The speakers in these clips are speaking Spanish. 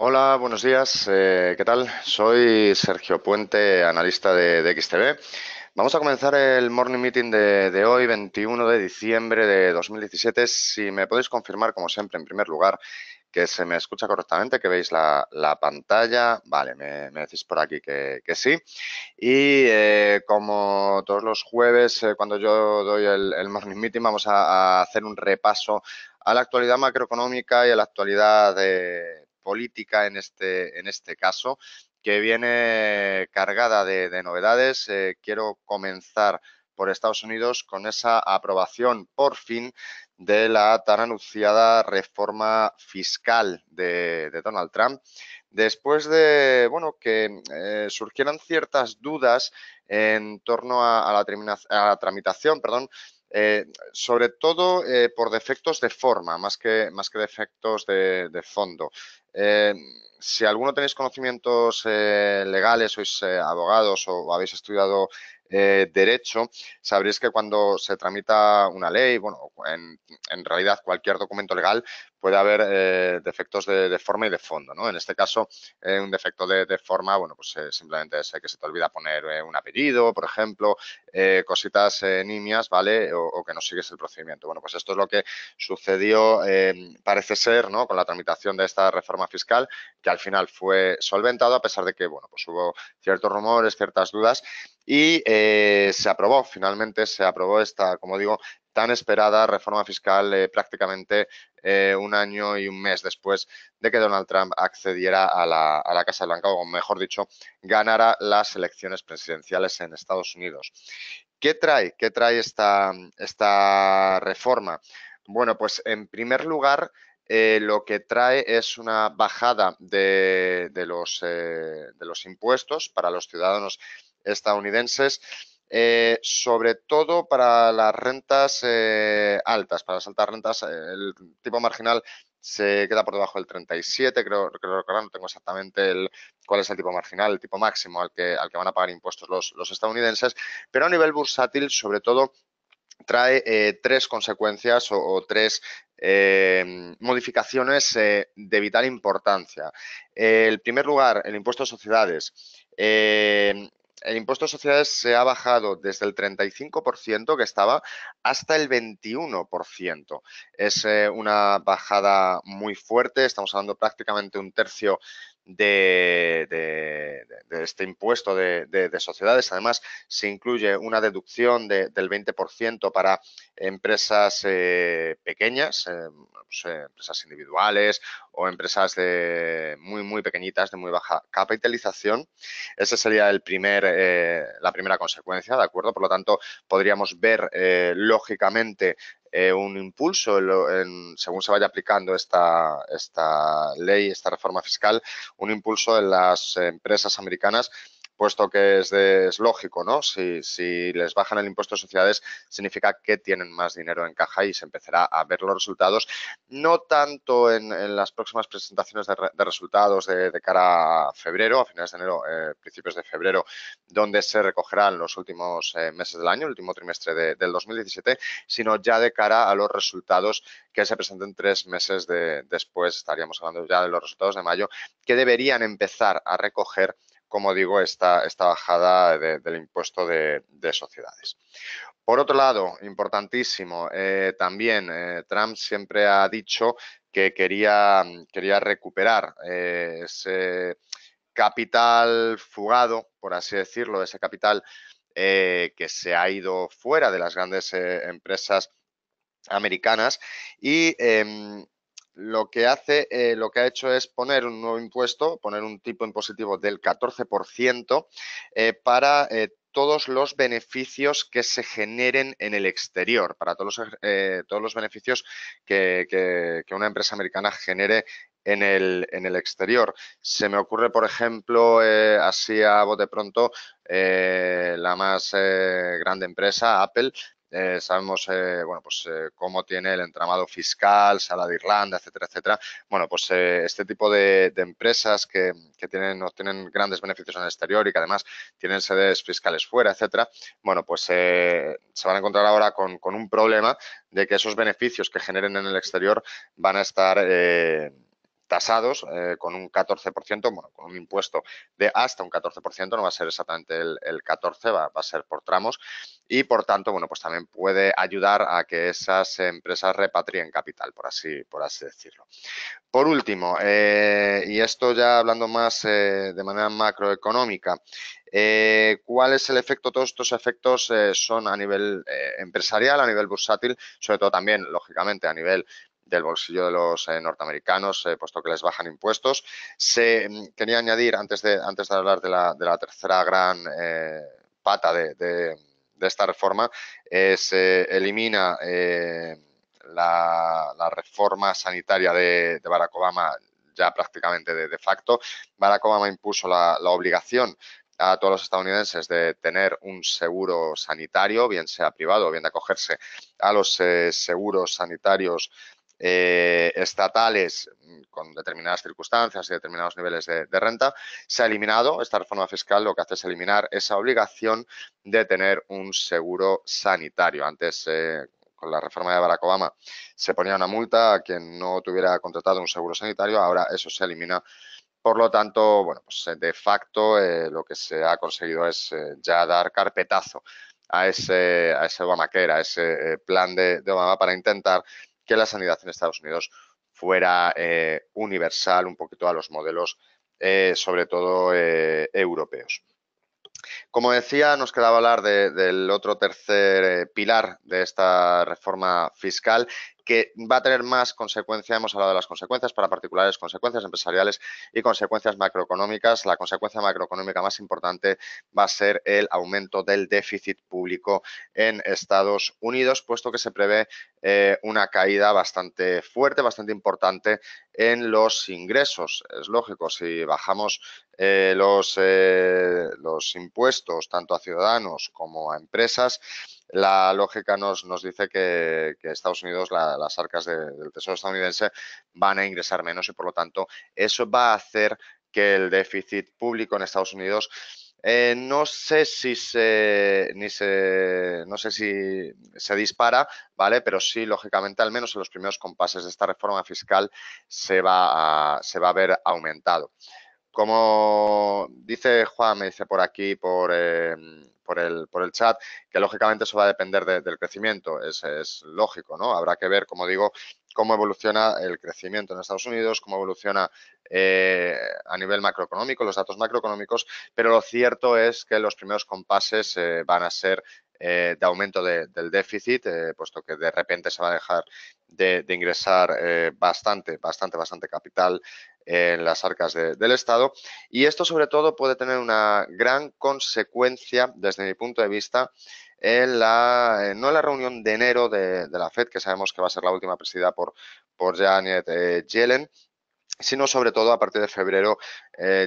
Hola, buenos días. ¿Qué tal? Soy Sergio Puente, analista de XTB. Vamos a comenzar el morning meeting de hoy, 21 de diciembre de 2017. Si me podéis confirmar, como siempre, en primer lugar, que se me escucha correctamente, que veis la pantalla. Vale, me decís por aquí que sí. Y como todos los jueves, cuando yo doy el morning meeting, vamos a hacer un repaso a la actualidad macroeconómica y a la actualidad política en este caso, que viene cargada de novedades. Quiero comenzar por Estados Unidos con esa aprobación por fin de la tan anunciada reforma fiscal de Donald Trump, después de, bueno, que surgieran ciertas dudas en torno a la tramitación, perdón, sobre todo por defectos de forma, más que defectos de fondo. Eh, si alguno tenéis conocimientos legales, sois abogados o habéis estudiado derecho, sabréis que cuando se tramita una ley, bueno, en realidad cualquier documento legal, puede haber defectos de forma y de fondo, ¿no? En este caso, un defecto de forma, bueno, pues simplemente es que se te olvida poner un apellido, por ejemplo, cositas nimias, ¿vale? O que no sigues el procedimiento. Bueno, pues esto es lo que sucedió, parece ser, ¿no? Con la tramitación de esta reforma fiscal, que al final fue solventado, a pesar de que, bueno, pues hubo ciertos rumores, ciertas dudas, y se aprobó, finalmente se aprobó esta, como digo, tan esperada reforma fiscal prácticamente un año y un mes después de que Donald Trump accediera a la Casa Blanca, o mejor dicho, ganara las elecciones presidenciales en Estados Unidos. ¿Qué trae? ¿Qué trae esta reforma? Bueno, pues en primer lugar, lo que trae es una bajada de los impuestos para los ciudadanos estadounidenses, sobre todo para las rentas altas, para las altas rentas. El tipo marginal se queda por debajo del 37, creo recordar, no tengo exactamente cuál es el tipo marginal, el tipo máximo al que van a pagar impuestos los estadounidenses, pero a nivel bursátil, sobre todo, trae tres consecuencias o tres modificaciones de vital importancia. En primer lugar, el impuesto a sociedades. El impuesto a sociedades se ha bajado desde el 35% que estaba hasta el 21%. Es una bajada muy fuerte, estamos hablando prácticamente un tercio de este impuesto de sociedades. Además, se incluye una deducción del 20% para empresas pequeñas, pues, empresas individuales o empresas muy pequeñitas, de muy baja capitalización. Esa sería la primera consecuencia, ¿de acuerdo? Por lo tanto, podríamos ver lógicamente un impulso según se vaya aplicando esta ley, esta reforma fiscal, un impulso en las empresas americanas, puesto que es lógico, ¿no? Si les bajan el impuesto de sociedades, significa que tienen más dinero en caja y se empezará a ver los resultados, no tanto en las próximas presentaciones de resultados de cara a febrero, a finales de enero, principios de febrero, donde se recogerán los últimos meses del año, el último trimestre del 2017, sino ya de cara a los resultados que se presenten 3 meses después. Estaríamos hablando ya de los resultados de mayo, que deberían empezar a recoger, como digo, esta bajada del impuesto de sociedades. Por otro lado, importantísimo, también Trump siempre ha dicho que quería recuperar ese capital fugado, por así decirlo, ese capital que se ha ido fuera de las grandes empresas americanas, y lo que ha hecho es poner un nuevo impuesto, poner un tipo impositivo del 14% para todos los beneficios que se generen en el exterior, para todos los beneficios que una empresa americana genere en el exterior. Se me ocurre, por ejemplo, así a bote pronto, la más grande empresa, Apple. Sabemos, bueno, pues cómo tiene el entramado fiscal, Sala de Irlanda, etcétera, etcétera. Bueno, pues este tipo de empresas que obtienen grandes beneficios en el exterior y que además tienen sedes fiscales fuera, etcétera, bueno, pues se van a encontrar ahora con un problema de que esos beneficios que generen en el exterior van a estar tasados con un 14%, bueno, con un impuesto de hasta un 14%, no va a ser exactamente el 14, va a ser por tramos y por tanto, bueno, pues también puede ayudar a que esas empresas repatrien capital, por así decirlo. Por último, y esto ya hablando más de manera macroeconómica, ¿cuál es el efecto? Todos estos efectos son a nivel empresarial, a nivel bursátil, sobre todo también, lógicamente, a nivel del bolsillo de los norteamericanos, puesto que les bajan impuestos. Quería añadir, antes de hablar de la tercera gran pata de esta reforma, se elimina la reforma sanitaria de Barack Obama ya prácticamente de facto. Barack Obama impuso la obligación a todos los estadounidenses de tener un seguro sanitario, bien sea privado o bien de acogerse a los seguros sanitarios estatales con determinadas circunstancias y determinados niveles de renta. Se ha eliminado esta reforma fiscal, lo que hace es eliminar esa obligación de tener un seguro sanitario. Antes, con la reforma de Barack Obama, se ponía una multa a quien no tuviera contratado un seguro sanitario, ahora eso se elimina. Por lo tanto, bueno, pues de facto lo que se ha conseguido es ya dar carpetazo a ese Obamacare, a ese plan de Obama para intentar que la sanidad en Estados Unidos fuera universal, un poquito a los modelos, sobre todo europeos. Como decía, nos quedaba hablar del otro tercer pilar de esta reforma fiscal que va a tener más consecuencias. Hemos hablado de las consecuencias para particulares, consecuencias empresariales y consecuencias macroeconómicas. La consecuencia macroeconómica más importante va a ser el aumento del déficit público en Estados Unidos, puesto que se prevé una caída bastante fuerte, bastante importante en los ingresos. Es lógico, si bajamos los impuestos tanto a ciudadanos como a empresas, la lógica nos dice que Estados Unidos, las arcas del Tesoro estadounidense van a ingresar menos y por lo tanto eso va a hacer que el déficit público en Estados Unidos no sé si no sé si se dispara, ¿vale? Pero sí, lógicamente, al menos en los primeros compases de esta reforma fiscal se va a ver aumentado. Como dice Juan, me dice por aquí, por el chat, que lógicamente eso va a depender del crecimiento. Es lógico, ¿no? Habrá que ver, como digo, cómo evoluciona el crecimiento en Estados Unidos, cómo evoluciona a nivel macroeconómico, los datos macroeconómicos, pero lo cierto es que los primeros compases van a ser de aumento del déficit, puesto que de repente se va a dejar de ingresar bastante capital en las arcas del Estado. Y esto, sobre todo, puede tener una gran consecuencia, desde mi punto de vista, no en la reunión de enero de la FED, que sabemos que va a ser la última presidida por Janet Yellen, sino sobre todo a partir de febrero,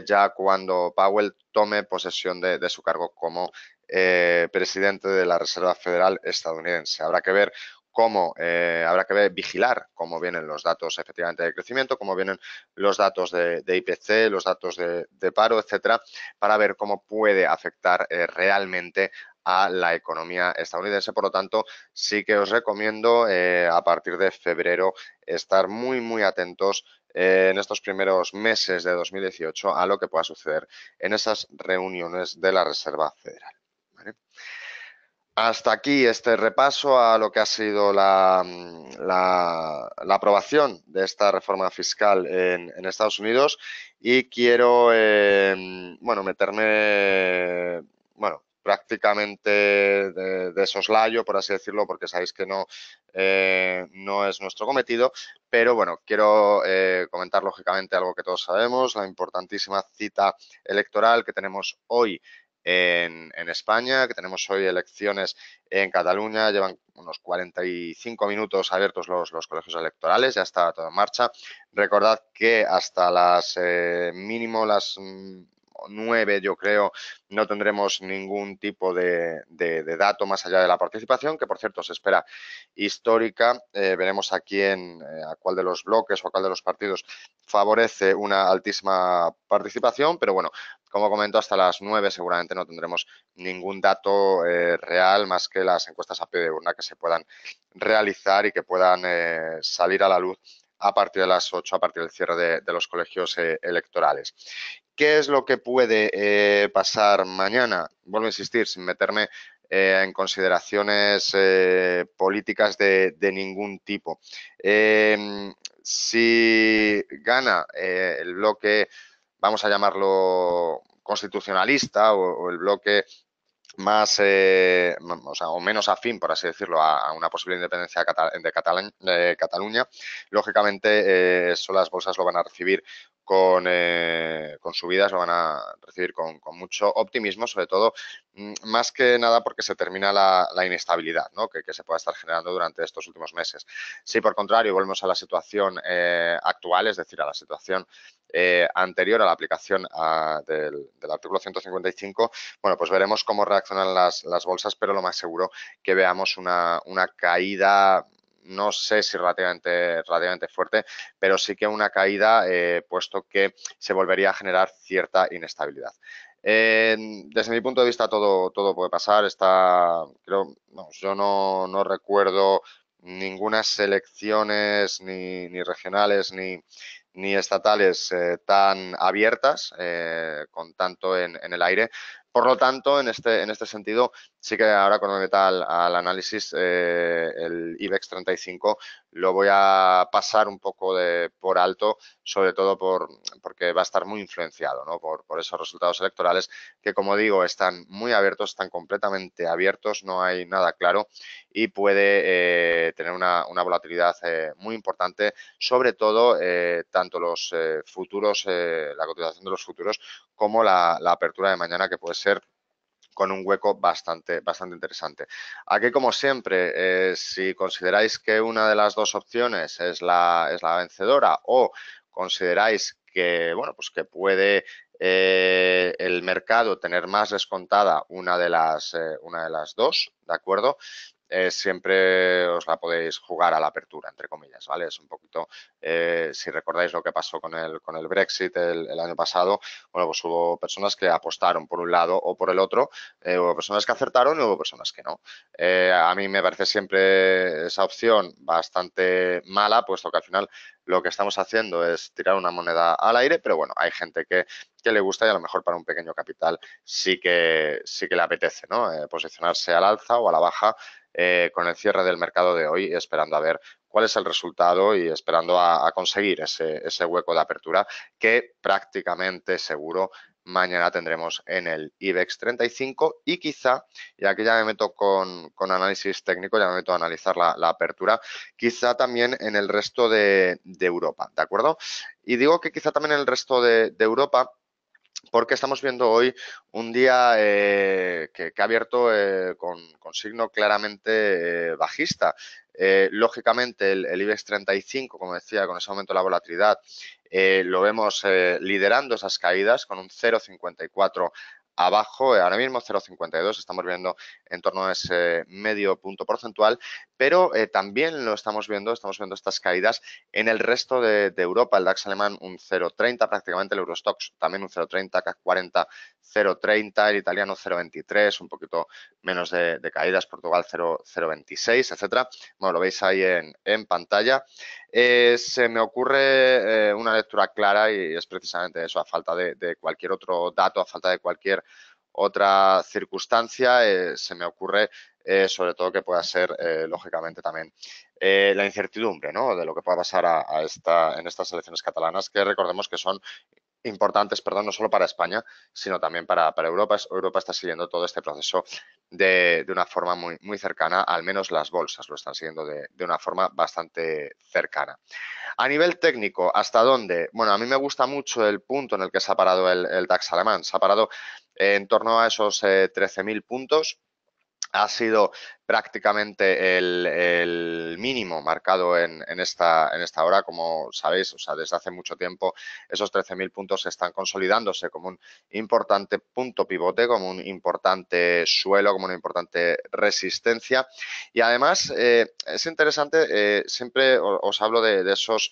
ya cuando Powell tome posesión de su cargo como presidente de la Reserva Federal estadounidense. Habrá que vigilar cómo vienen los datos efectivamente de crecimiento, cómo vienen los datos de IPC, los datos de paro, etcétera, para ver cómo puede afectar realmente a la economía estadounidense. Por lo tanto, sí que os recomiendo a partir de febrero estar muy atentos en estos primeros meses de 2018 a lo que pueda suceder en esas reuniones de la Reserva Federal. ¿Vale? Hasta aquí este repaso a lo que ha sido la aprobación de esta reforma fiscal en Estados Unidos y quiero, meterme, prácticamente de soslayo, por así decirlo, porque sabéis que no es nuestro cometido, pero bueno, quiero comentar lógicamente algo que todos sabemos, la importantísima cita electoral que tenemos hoy en España, que tenemos hoy elecciones en Cataluña, llevan unos 45 minutos abiertos los colegios electorales, ya está todo en marcha. Recordad que hasta mínimo las 9, yo creo, no tendremos ningún tipo de dato más allá de la participación, que por cierto se espera histórica. Veremos a cuál de los bloques o a cuál de los partidos favorece una altísima participación, pero bueno, como comento, hasta las 9 seguramente no tendremos ningún dato real más que las encuestas a pie de urna que se puedan realizar y que puedan salir a la luz a partir de las 8, a partir del cierre de los colegios electorales. ¿Qué es lo que puede pasar mañana? Vuelvo a insistir, sin meterme en consideraciones políticas de ningún tipo. Si gana el bloque, vamos a llamarlo constitucionalista, o el bloque más, o sea, o menos afín, por así decirlo, a una posible independencia de Cataluña, lógicamente eso las bolsas lo van a recibir con subidas, lo van a recibir con mucho optimismo, sobre todo, más que nada porque se termina la inestabilidad, ¿no? que se pueda estar generando durante estos últimos meses. Si por contrario volvemos a la situación actual, es decir, a la situación anterior a la aplicación del artículo 155, bueno, pues veremos cómo reaccionan las bolsas, pero lo más seguro que veamos una caída, no sé si relativamente fuerte, pero sí que una caída, puesto que se volvería a generar cierta inestabilidad. Desde mi punto de vista todo puede pasar. Creo, vamos, yo no recuerdo ningunas elecciones ni regionales ni estatales tan abiertas, con tanto en el aire. Por lo tanto, en este sentido, sí que ahora cuando me meta al análisis, el IBEX 35 lo voy a pasar un poco por alto, sobre todo porque va a estar muy influenciado, ¿no? por esos resultados electorales que, como digo, están muy abiertos, están completamente abiertos, no hay nada claro y puede tener una volatilidad muy importante, sobre todo tanto los futuros, la cotización de los futuros, como la apertura de mañana, que puede ser con un hueco bastante interesante. Aquí, como siempre, si consideráis que una de las dos opciones es la vencedora, o consideráis que, bueno, pues que puede el mercado tener más descontada una de las dos, ¿de acuerdo? Siempre os la podéis jugar a la apertura, entre comillas, ¿vale? Es un poquito, si recordáis lo que pasó con el Brexit el año pasado, bueno, pues hubo personas que apostaron por un lado o por el otro, hubo personas que acertaron y hubo personas que no. A mí me parece siempre esa opción bastante mala, puesto que al final lo que estamos haciendo es tirar una moneda al aire, pero bueno, hay gente que le gusta y a lo mejor para un pequeño capital sí que le apetece, ¿no? Posicionarse al alza o a la baja con el cierre del mercado de hoy, esperando a ver cuál es el resultado y esperando a conseguir ese hueco de apertura que prácticamente seguro mañana tendremos en el IBEX 35 y quizá, y aquí ya me meto con análisis técnico, ya me meto a analizar la apertura, quizá también en el resto de Europa, ¿de acuerdo? Y digo que quizá también en el resto de Europa, porque estamos viendo hoy un día que ha abierto con signo claramente bajista. Lógicamente, el IBEX 35, como decía, con ese aumento de la volatilidad, lo vemos liderando esas caídas con un 0,54 abajo, ahora mismo 0,52, estamos viendo en torno a ese medio punto porcentual, pero también estamos viendo estas caídas en el resto de Europa. El DAX alemán un 0,30, prácticamente el Eurostoxx también un 0,30, CAC 40 0,30, el italiano 0,23, un poquito menos de caídas, Portugal 0,26, etcétera. Bueno, lo veis ahí en pantalla. Se me ocurre una lectura clara y es precisamente eso, a falta de cualquier otro dato, a falta de cualquier otra circunstancia, se me ocurre sobre todo que pueda ser, lógicamente, también la incertidumbre, ¿no? De lo que pueda pasar en estas elecciones catalanas, que recordemos que son importantes, perdón, no solo para España, sino también para Europa. Europa está siguiendo todo este proceso de una forma muy cercana, al menos las bolsas lo están siguiendo de una forma bastante cercana. A nivel técnico, ¿hasta dónde? Bueno, a mí me gusta mucho el punto en el que se ha parado el DAX alemán. Se ha parado en torno a esos 13.000 puntos. Ha sido prácticamente el mínimo marcado en esta hora, como sabéis, o sea, desde hace mucho tiempo esos 13.000 puntos están consolidándose como un importante punto pivote, como un importante suelo, como una importante resistencia. Y además es interesante, siempre os hablo de esos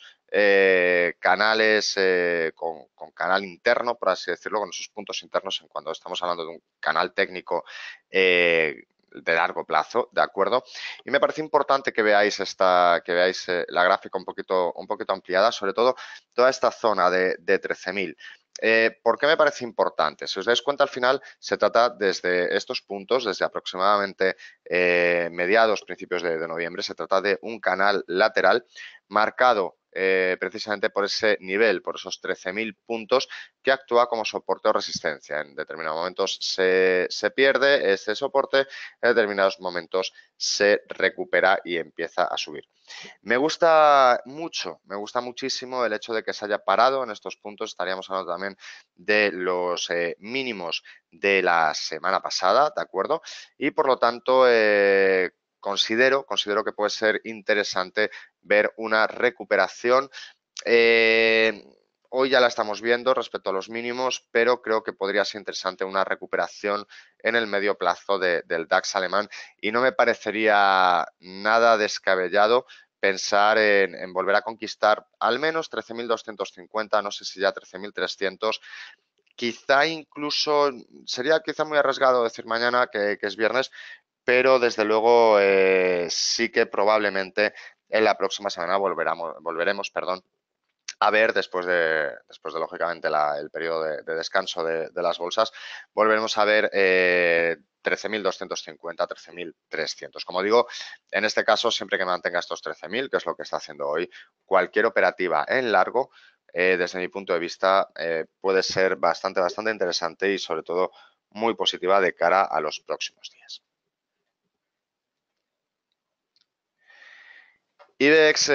canales con canal interno, por así decirlo, con esos puntos internos, en cuando estamos hablando de un canal técnico de largo plazo, ¿de acuerdo? Y me parece importante que veáis la gráfica un poquito ampliada, sobre todo toda esta zona de 13.000. ¿Por qué me parece importante? Si os dais cuenta, al final se trata desde estos puntos, desde aproximadamente mediados, principios de noviembre, se trata de un canal lateral marcado precisamente por ese nivel, por esos 13.000 puntos, que actúa como soporte o resistencia. En determinados momentos se pierde este soporte, en determinados momentos se recupera y empieza a subir. Me gusta mucho, me gusta muchísimo el hecho de que se haya parado en estos puntos. Estaríamos hablando también de los mínimos de la semana pasada, ¿de acuerdo? Y por lo tanto, considero que puede ser interesante ver una recuperación. Eh, Hoy ya la estamos viendo respecto a los mínimos, pero creo que podría ser interesante una recuperación en el medio plazo del DAX alemán y no me parecería nada descabellado pensar en volver a conquistar al menos 13.250, no sé si ya 13.300. Quizá incluso, sería quizá muy arriesgado decir mañana que es viernes, pero desde luego sí que probablemente en la próxima semana volveremos, perdón, a ver, después de lógicamente el periodo de descanso de las bolsas, volveremos a ver 13.250, 13.300. Como digo, en este caso, siempre que mantenga estos 13.000, que es lo que está haciendo hoy, cualquier operativa en largo, desde mi punto de vista, puede ser bastante interesante y sobre todo muy positiva de cara a los próximos días. IBEX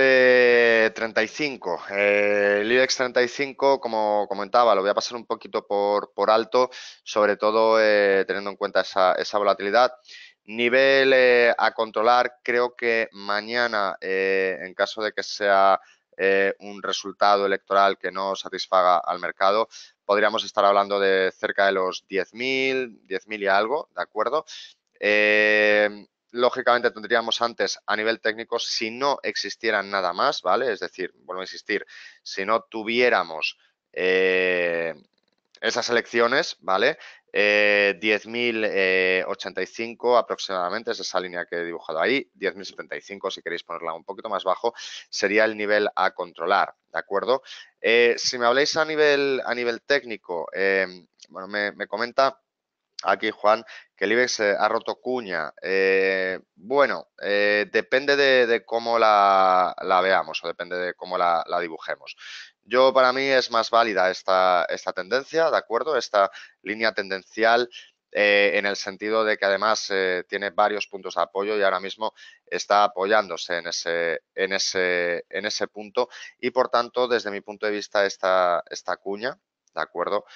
35. El IBEX 35, como comentaba, lo voy a pasar un poquito por alto, sobre todo teniendo en cuenta esa volatilidad. Nivel a controlar, creo que mañana, en caso de que sea un resultado electoral que no satisfaga al mercado, podríamos estar hablando de cerca de los 10.000 y algo, ¿de acuerdo? Lógicamente tendríamos antes a nivel técnico, si no existiera nada más, ¿vale? Es decir, vuelvo a insistir, si no tuviéramos esas elecciones, ¿vale? 10.085 aproximadamente, es esa línea que he dibujado ahí, 10.075 si queréis ponerla un poquito más bajo, sería el nivel a controlar, ¿de acuerdo? Si me habláis a nivel técnico, bueno, me comenta aquí Juan que el IBEX ha roto cuña. Bueno, depende de cómo la veamos o depende de cómo la dibujemos. Yo, para mí, es más válida esta tendencia, ¿de acuerdo? Esta línea tendencial en el sentido de que además tiene varios puntos de apoyo y ahora mismo está apoyándose en ese punto y, por tanto, desde mi punto de vista, esta cuña, ¿de acuerdo?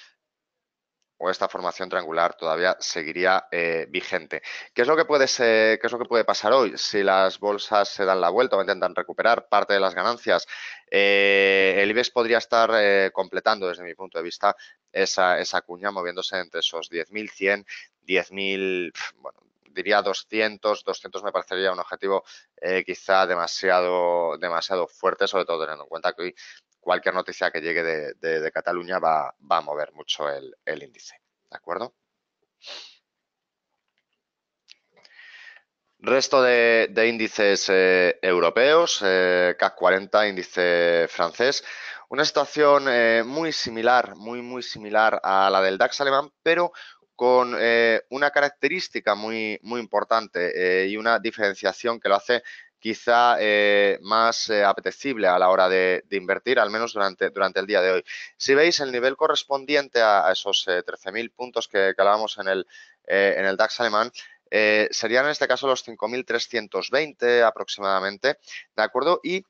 O esta formación triangular todavía seguiría vigente. ¿Qué es lo que qué es lo que puede pasar hoy? Si las bolsas se dan la vuelta o intentan recuperar parte de las ganancias, el IBEX podría estar completando, desde mi punto de vista, esa cuña, moviéndose entre esos 10.100, 10.000, bueno, diría 200 me parecería un objetivo quizá demasiado fuerte, sobre todo teniendo en cuenta que hoy cualquier noticia que llegue de Cataluña va a mover mucho el índice. ¿De acuerdo? Resto de índices europeos, CAC 40, índice francés. Una situación muy similar, muy similar a la del DAX alemán, pero con una característica muy importante y una diferenciación que lo hace quizá más apetecible a la hora de invertir, al menos durante el día de hoy. Si veis el nivel correspondiente a esos 13.000 puntos que hablábamos en el DAX alemán, serían en este caso los 5.320 aproximadamente, ¿de acuerdo? Y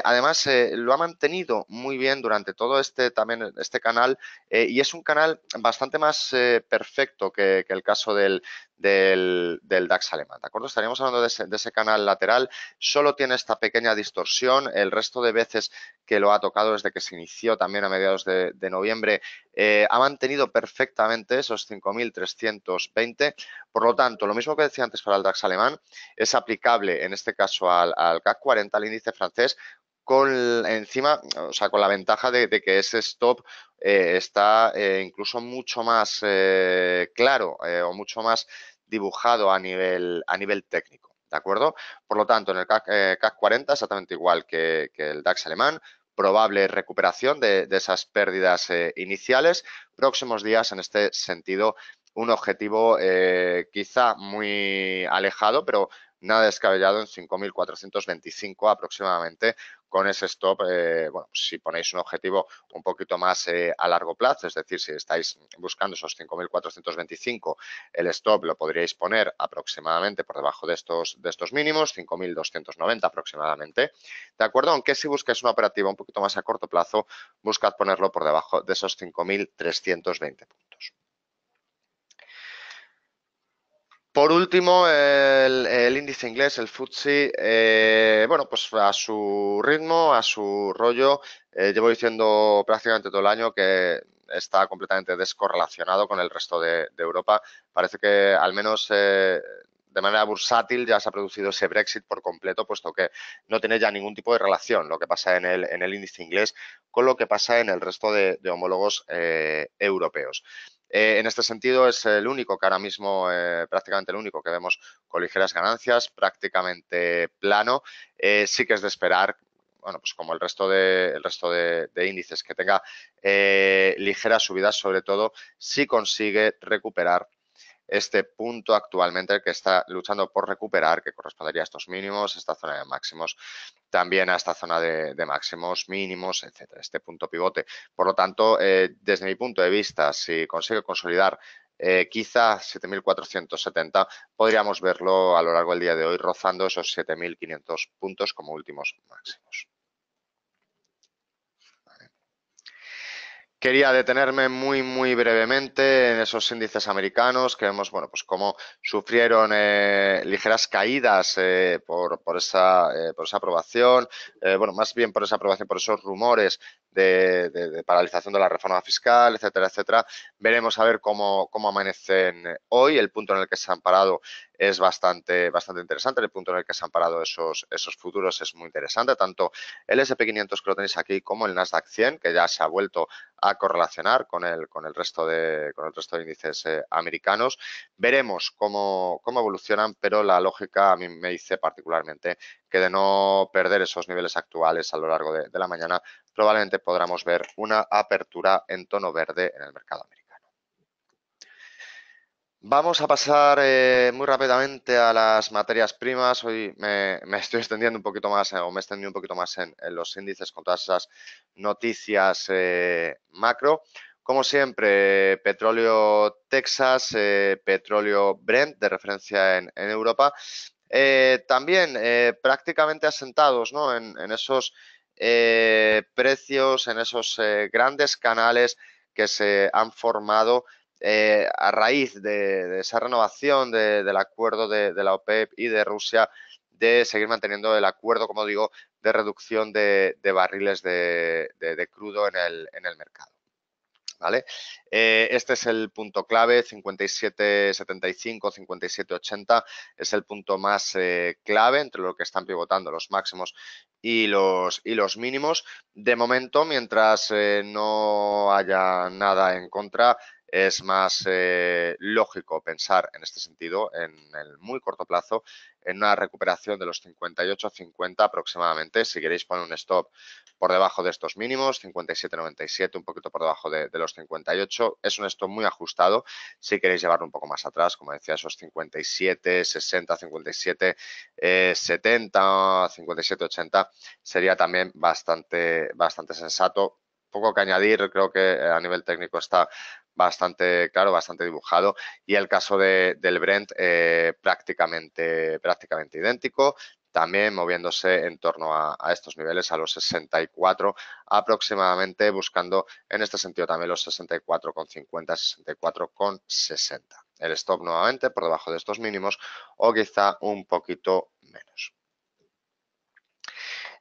además lo ha mantenido muy bien durante todo este canal y es un canal bastante más perfecto que el caso del DAX alemán, ¿de acuerdo? Estaríamos hablando de ese canal lateral, solo tiene esta pequeña distorsión, el resto de veces que lo ha tocado desde que se inició también a mediados de noviembre, ha mantenido perfectamente esos 5.320. Por lo tanto, lo mismo que decía antes para el DAX alemán, es aplicable en este caso al CAC 40, al índice francés, encima, o sea, con la ventaja de que ese stop está incluso mucho más claro o mucho más dibujado a nivel técnico, ¿de acuerdo? Por lo tanto, en el CAC 40, exactamente igual que el DAX alemán, probable recuperación de esas pérdidas iniciales. Próximos días, en este sentido, un objetivo quizá muy alejado, pero nada descabellado en 5.425 aproximadamente, con ese stop, bueno, si ponéis un objetivo un poquito más a largo plazo, es decir, si estáis buscando esos 5.425, el stop lo podríais poner aproximadamente por debajo de estos mínimos, 5.290 aproximadamente, ¿de acuerdo? Aunque si buscáis una operativa un poquito más a corto plazo, buscad ponerlo por debajo de esos 5.320 puntos. Por último, el índice inglés, el FTSE, bueno, pues a su ritmo, a su rollo, llevo diciendo prácticamente todo el año que está completamente descorrelacionado con el resto de Europa. Parece que al menos de manera bursátil ya se ha producido ese Brexit por completo, puesto que no tiene ya ningún tipo de relación lo que pasa en el índice inglés con lo que pasa en el resto de homólogos europeos. En este sentido es el único que ahora mismo, prácticamente el único que vemos con ligeras ganancias, prácticamente plano. Sí que es de esperar, bueno, pues como el resto de índices, que tenga ligeras subidas, sobre todo si consigue recuperar este punto actualmente que está luchando por recuperar, que correspondería a estos mínimos, esta zona de máximos, también a esta zona de máximos, mínimos, etcétera, este punto pivote. Por lo tanto, desde mi punto de vista, si consigue consolidar quizá 7.470, podríamos verlo a lo largo del día de hoy rozando esos 7.500 puntos como últimos máximos. Quería detenerme muy brevemente en esos índices americanos que vemos, bueno, pues cómo sufrieron ligeras caídas por esa aprobación, bueno, más bien por esa aprobación, por esos rumores de paralización de la reforma fiscal, etcétera, etcétera. Veremos a ver cómo amanecen hoy. El punto en el que se han parado es bastante interesante. El punto en el que se han parado esos futuros es muy interesante. Tanto el S&P 500, que lo tenéis aquí, como el Nasdaq 100, que ya se ha vuelto a correlacionar con el resto de índices americanos. Veremos cómo evolucionan, pero la lógica a mí me dice particularmente que de no perder esos niveles actuales a lo largo de la mañana, probablemente podamos ver una apertura en tono verde en el mercado americano. Vamos a pasar muy rápidamente a las materias primas. Hoy me estoy extendiendo un poquito más, o me he extendido un poquito más en los índices con todas esas noticias macro. Como siempre, petróleo Texas, petróleo Brent, de referencia en Europa. También prácticamente asentados, ¿no?, en esos precios, en esos grandes canales que se han formado a raíz de esa renovación del acuerdo de la OPEP y de Rusia, de seguir manteniendo el acuerdo, como digo, de reducción de barriles de crudo en el mercado. ¿Vale? Este es el punto clave, 57.75, 57.80 es el punto más clave entre lo que están pivotando los máximos y los mínimos. De momento, mientras no haya nada en contra, es más lógico pensar en este sentido, en el muy corto plazo, en una recuperación de los 58.50 aproximadamente. Si queréis poner un stop por debajo de estos mínimos, 57.97, un poquito por debajo de los 58. Es un stop muy ajustado. Si queréis llevarlo un poco más atrás, como decía, esos 57, 60, 57, 70, 57, 80 sería también bastante sensato. Poco que añadir, creo que a nivel técnico está bastante claro, bastante dibujado, y el caso del Brent prácticamente idéntico, también moviéndose en torno a estos niveles, a los 64 aproximadamente, buscando en este sentido también los 64,50, 64,60. El stop nuevamente por debajo de estos mínimos o quizá un poquito menos.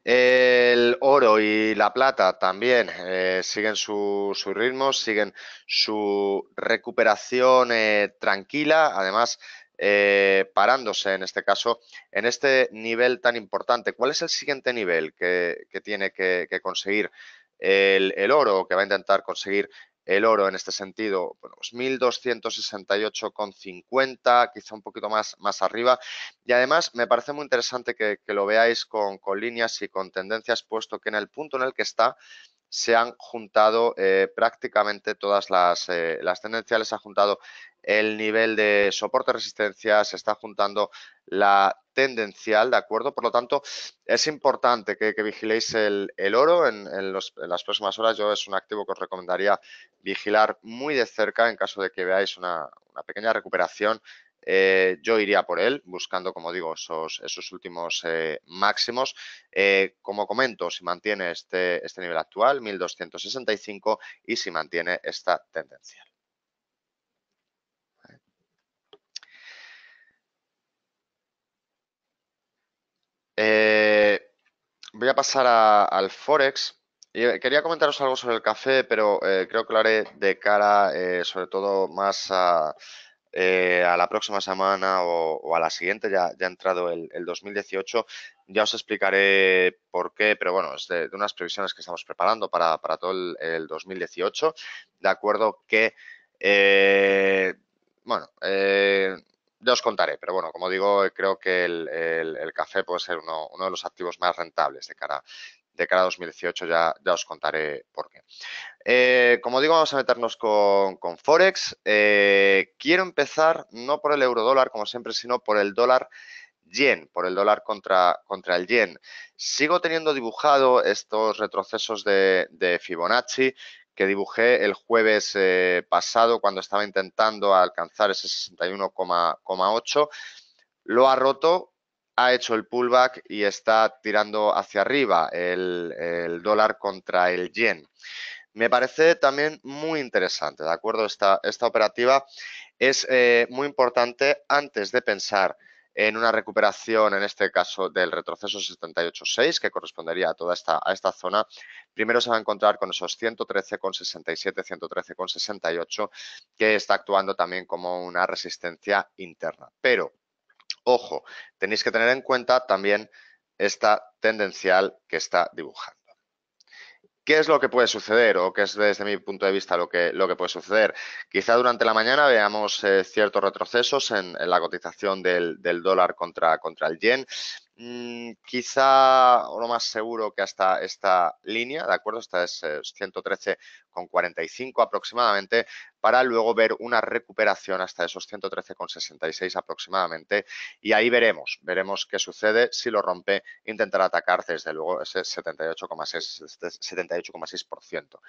El oro y la plata también siguen su ritmo, siguen su recuperación tranquila, además parándose en este caso en este nivel tan importante. ¿Cuál es el siguiente nivel que tiene que conseguir el oro, que va a intentar conseguir el oro en este sentido, bueno, pues 1268,50, quizá un poquito más arriba. Y además me parece muy interesante que lo veáis con líneas y con tendencias, puesto que en el punto en el que está se han juntado prácticamente todas las tendenciales, se ha juntado el nivel de soporte-resistencia, se está juntando la tendencial, ¿de acuerdo? Por lo tanto, es importante que vigiléis el oro en las próximas horas. Yo es un activo que os recomendaría vigilar muy de cerca en caso de que veáis una pequeña recuperación. Yo iría por él, buscando, como digo, esos últimos máximos. Como comento, si mantiene este nivel actual, 1265, y si mantiene esta tendencia. Voy a pasar al Forex. Y quería comentaros algo sobre el café, pero creo que lo haré de cara, sobre todo, más a la próxima semana o a la siguiente. Ya ha entrado el 2018. Ya os explicaré por qué, pero bueno, es de unas previsiones que estamos preparando para todo el 2018. De acuerdo que, bueno, ya os contaré, pero bueno, como digo, creo que el café puede ser uno de los activos más rentables de cara a 2018, ya os contaré por qué. Como digo, vamos a meternos con Forex. Quiero empezar no por el euro dólar, como siempre, sino por el dólar yen, por el dólar contra el yen. Sigo teniendo dibujado estos retrocesos de Fibonacci que dibujé el jueves pasado cuando estaba intentando alcanzar ese 61,8. Lo ha roto, ha hecho el pullback y está tirando hacia arriba el dólar contra el yen. Me parece también muy interesante, ¿de acuerdo? Esta operativa es muy importante antes de pensar en una recuperación, en este caso del retroceso 78,6, que correspondería a esta zona. Primero se va a encontrar con esos 113,67, 113,68, que está actuando también como una resistencia interna. Pero, ojo, tenéis que tener en cuenta también esta tendencial que está dibujando. ¿Qué es lo que puede suceder o qué es desde mi punto de vista lo que puede suceder? Quizá durante la mañana veamos ciertos retrocesos en la cotización del dólar contra el yen. Quizá, o lo más seguro, que hasta esta línea, ¿de acuerdo? Esta es 113,45 aproximadamente, para luego ver una recuperación hasta esos 113,66 aproximadamente, y ahí veremos qué sucede. Si lo rompe, intentará atacar desde luego ese 78,6%.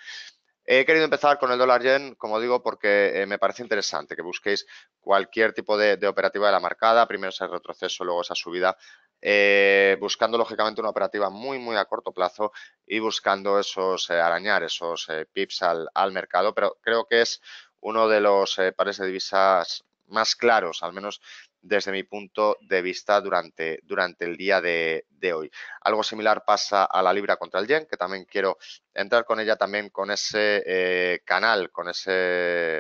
He querido empezar con el dólar yen, como digo, porque me parece interesante que busquéis cualquier tipo de operativa de la marcada, primero ese retroceso, luego esa subida, buscando lógicamente una operativa muy a corto plazo y buscando arañar esos pips al mercado, pero creo que es uno de los pares de divisas más claros, al menos desde mi punto de vista durante el día de hoy. Algo similar pasa a la libra contra el yen, que también quiero entrar con ella, también con ese canal,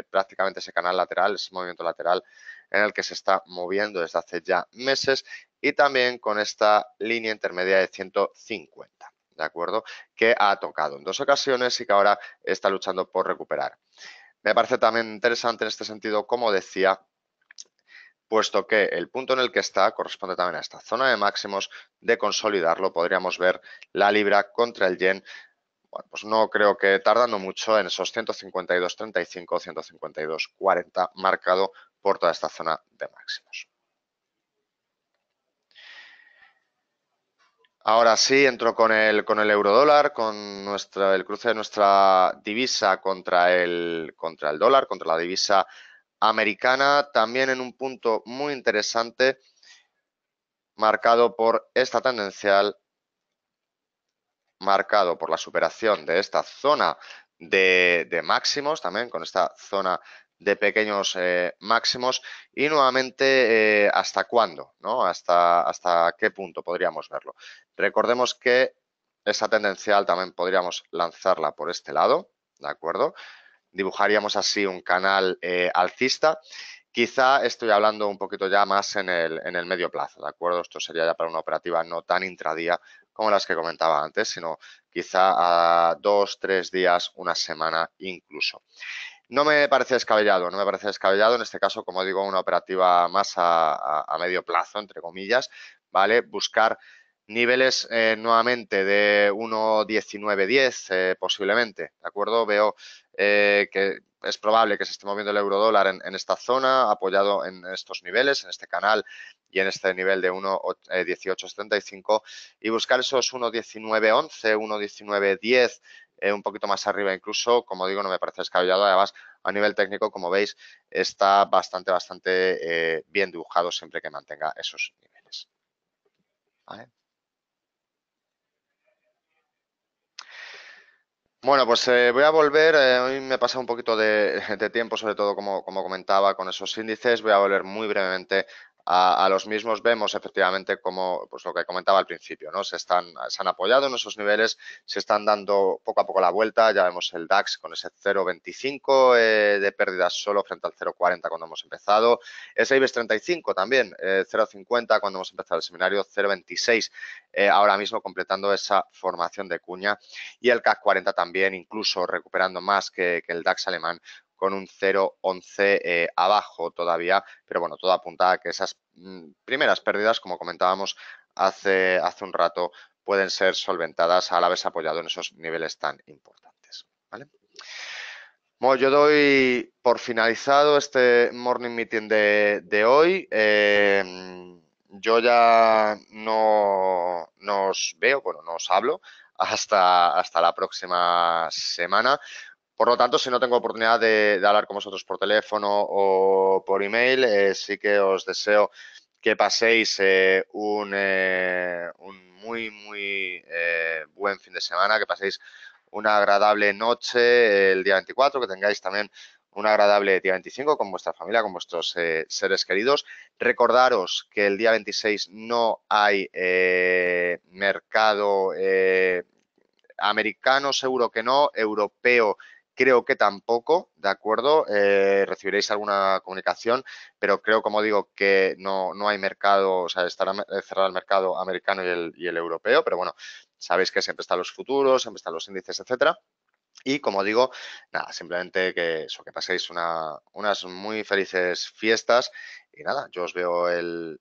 prácticamente ese canal lateral, ese movimiento lateral en el que se está moviendo desde hace ya meses, y también con esta línea intermedia de 150, ¿de acuerdo? Que ha tocado en dos ocasiones y que ahora está luchando por recuperar. Me parece también interesante en este sentido, como decía, puesto que el punto en el que está corresponde también a esta zona de máximos. De consolidarlo, podríamos ver la libra contra el yen. Bueno, pues no creo que tardando mucho en esos 152,35, 152,40, marcado por toda esta zona de máximos. Ahora sí, entro con el eurodólar, con el cruce de nuestra divisa contra el dólar, contra la divisa americana, también en un punto muy interesante, marcado por esta tendencial, marcado por la superación de esta zona de máximos, también con esta zona de pequeños máximos, y nuevamente hasta cuándo, ¿no? Hasta qué punto podríamos verlo. Recordemos que esa tendencial también podríamos lanzarla por este lado, ¿de acuerdo? Dibujaríamos así un canal alcista. Quizá estoy hablando un poquito ya más en el medio plazo, ¿de acuerdo? Esto sería ya para una operativa no tan intradía como las que comentaba antes, sino quizá a 2, 3 días, una semana incluso. No me parece descabellado, no me parece descabellado, en este caso, como digo, una operativa más a medio plazo, entre comillas, ¿vale? Buscar niveles nuevamente de 1,1910 posiblemente, ¿de acuerdo? Veo que es probable que se esté moviendo el euro dólar en esta zona, apoyado en estos niveles, en este canal y en este nivel de 1,1875 y buscar esos 1,1911, 1,1910 un poquito más arriba incluso, como digo, no me parece descabellado. Además, a nivel técnico, como veis, está bastante bien dibujado siempre que mantenga esos niveles. ¿Vale? Bueno, pues voy a volver. Hoy me he pasado un poquito de tiempo, sobre todo como comentaba, con esos índices. Voy a volver muy brevemente a los mismos. Vemos efectivamente como, pues lo que comentaba al principio, ¿no? Se han apoyado en esos niveles, se están dando poco a poco la vuelta. Ya vemos el DAX con ese 0,25 de pérdidas solo frente al 0,40 cuando hemos empezado. Ese IBEX 35 también, 0,50 cuando hemos empezado el seminario, 0,26 ahora mismo completando esa formación de cuña y el CAC 40 también, incluso recuperando más que el DAX alemán con un 0,11 abajo todavía, pero bueno, todo apunta a que esas primeras pérdidas, como comentábamos hace un rato, pueden ser solventadas al haberse apoyado en esos niveles tan importantes. ¿Vale? Bueno, yo doy por finalizado este morning meeting de hoy. Yo ya no os veo, bueno, no os hablo hasta la próxima semana. Por lo tanto, si no tengo oportunidad de hablar con vosotros por teléfono o por email, sí que os deseo que paséis un muy buen fin de semana, que paséis una agradable noche el día 24, que tengáis también un agradable día 25 con vuestra familia, con vuestros seres queridos. Recordaros que el día 26 no hay mercado americano, seguro que no, europeo creo que tampoco, ¿de acuerdo? Recibiréis alguna comunicación, pero creo, como digo, que no hay mercado, o sea, estará cerrado el mercado americano y el europeo, pero bueno, sabéis que siempre están los futuros, siempre están los índices, etcétera. Y como digo, nada, simplemente que eso, que paséis unas muy felices fiestas y nada, yo os veo el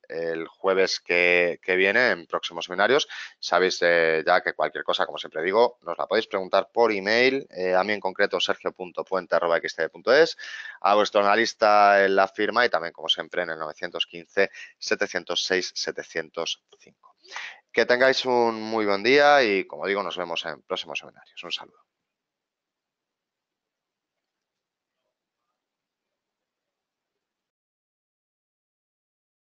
jueves que viene en próximos seminarios. Sabéis ya que cualquier cosa, como siempre digo, nos la podéis preguntar por email, a mí en concreto sergio.puente@xtb.es, a vuestro analista en la firma y también, como siempre, en el 915-706-705. Que tengáis un muy buen día y, como digo, nos vemos en próximos seminarios. Un saludo.